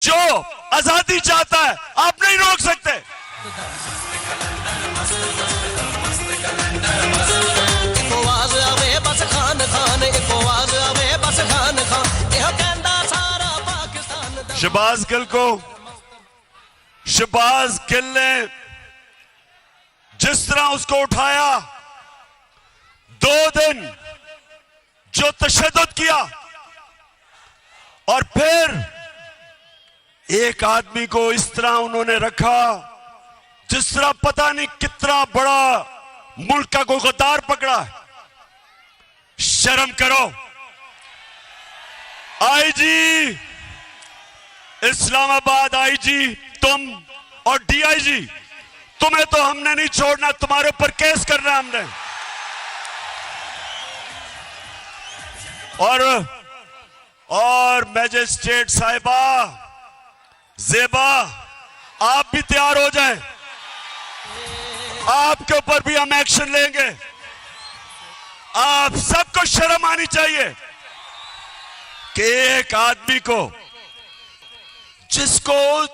जो आजादी चाहता है आप नहीं रोक सकते। शहबाज गिल ने जिस तरह उसको उठाया, 2 दिन जो तशद्दुद किया, और फिर एक आदमी को इस तरह उन्होंने रखा जिस तरह पता नहीं कितना बड़ा मुल्क का कोई गद्दार पकड़ा है। शर्म करो। आईजी इस्लामाबाद, आईजी तुम और डीआईजी, तुम्हें तो हमने नहीं छोड़ना, तुम्हारे ऊपर केस करना हमने। और मैजिस्ट्रेट साहिबा ज़ेबा, आप भी तैयार हो जाएं, आपके ऊपर भी हम एक्शन लेंगे। आप सबको शर्म आनी चाहिए कि एक आदमी को, जिसको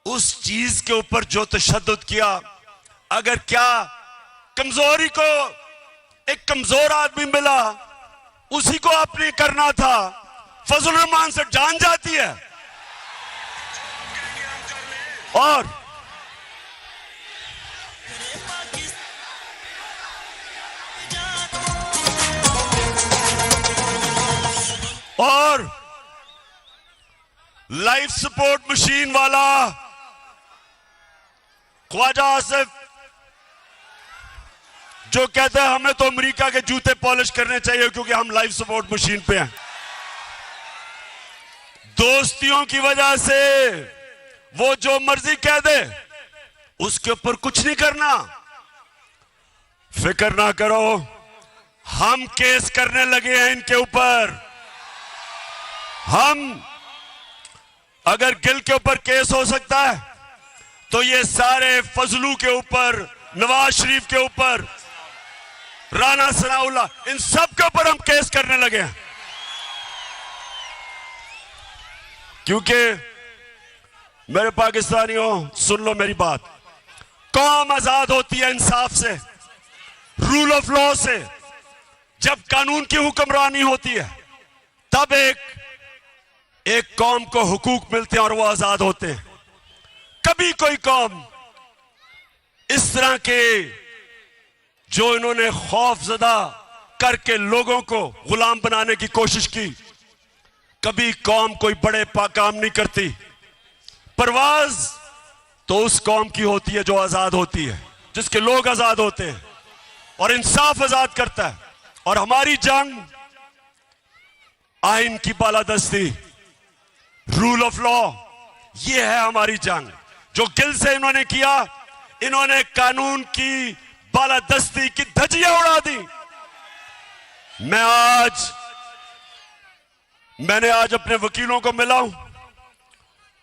उस चीज के ऊपर जो तशद्दुद किया, अगर क्या कमजोरी को एक कमजोर आदमी मिला उसी को आपने करना था, फजल रहमान से जान जाती है। और लाइफ सपोर्ट मशीन वाला ख्वाजा आसिफ जो कहते हैं हमें तो अमेरिका के जूते पॉलिश करने चाहिए क्योंकि हम लाइफ सपोर्ट मशीन पे हैं। दोस्तियों की वजह से वो जो मर्जी कह दे उसके ऊपर कुछ नहीं करना। फिक्र ना करो, हम केस करने लगे हैं इनके ऊपर। हम अगर गिल के ऊपर केस हो सकता है तो ये सारे फजलू के ऊपर, नवाज शरीफ के ऊपर, राना सनाउल्लाह, इन सब के ऊपर हम केस करने लगे हैं। क्योंकि मेरे पाकिस्तानियों सुन लो मेरी बात, कौम आजाद होती है इंसाफ से, रूल ऑफ लॉ से। जब कानून की हुक्मरानी होती है तब एक कौम को हुकूक मिलते हैं और वो आजाद होते हैं। कभी कोई कौम इस तरह के जो इन्होंने खौफजदा करके लोगों को गुलाम बनाने की कोशिश की, कभी कौम कोई बड़े काम नहीं करती। परवाज तो उस कौम की होती है जो आजाद होती है, जिसके लोग आजाद होते हैं और इंसाफ आजाद करता है। और हमारी जंग आइन की बालादस्ती, रूल ऑफ लॉ, ये है हमारी जंग। जो गिल से इन्होंने किया, इन्होंने कानून की बालादस्ती की धज्जियां उड़ा दी। मैंने आज अपने वकीलों को मिला हूं।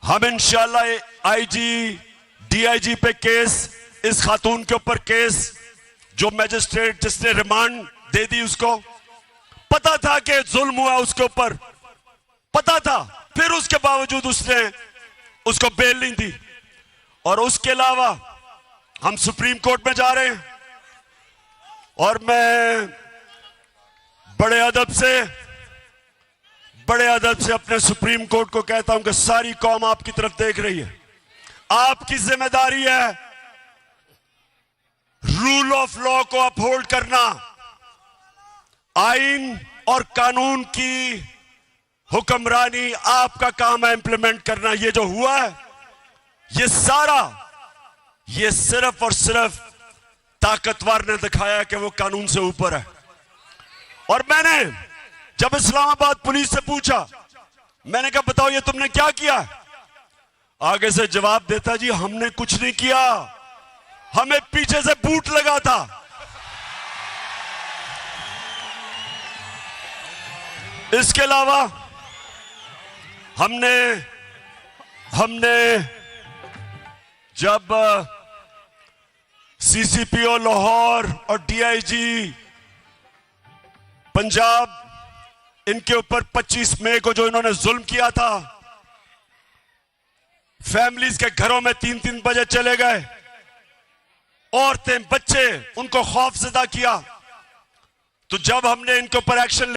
हम इंशाल्लाह आईजी डीआईजी पे केस, इस खातून के ऊपर केस, जो मैजिस्ट्रेट जिसने रिमांड दे दी, उसको पता था कि जुल्म हुआ, उसके ऊपर पता था, फिर उसके बावजूद उसने उसको बेल नहीं दी। और उसके अलावा हम सुप्रीम कोर्ट में जा रहे हैं और मैं बड़े अदब से अपने सुप्रीम कोर्ट को कहता हूं कि सारी कौम आपकी तरफ देख रही है। आपकी जिम्मेदारी है रूल ऑफ लॉ को अपहोल्ड करना, आइन और कानून की हुक्मरानी आपका काम है इंप्लीमेंट करना। ये जो हुआ है ये सारा, ये सिर्फ और सिर्फ ताकतवर ने दिखाया कि वो कानून से ऊपर है। और मैंने जब इस्लामाबाद पुलिस से पूछा, मैंने कहा बताओ ये तुमने क्या किया, आगे से जवाब देता जी हमने कुछ नहीं किया, हमें पीछे से बूट लगा था। इसके अलावा हमने जब सीसीपीओ लाहौर और डीआईजी पंजाब, इनके ऊपर 25 मई को जो इन्होंने जुल्म किया था, फैमिलीज के घरों में 3-3 बजे चले गए, औरतें बच्चे उनको खौफजदा किया। तो जब हमने इनके ऊपर एक्शन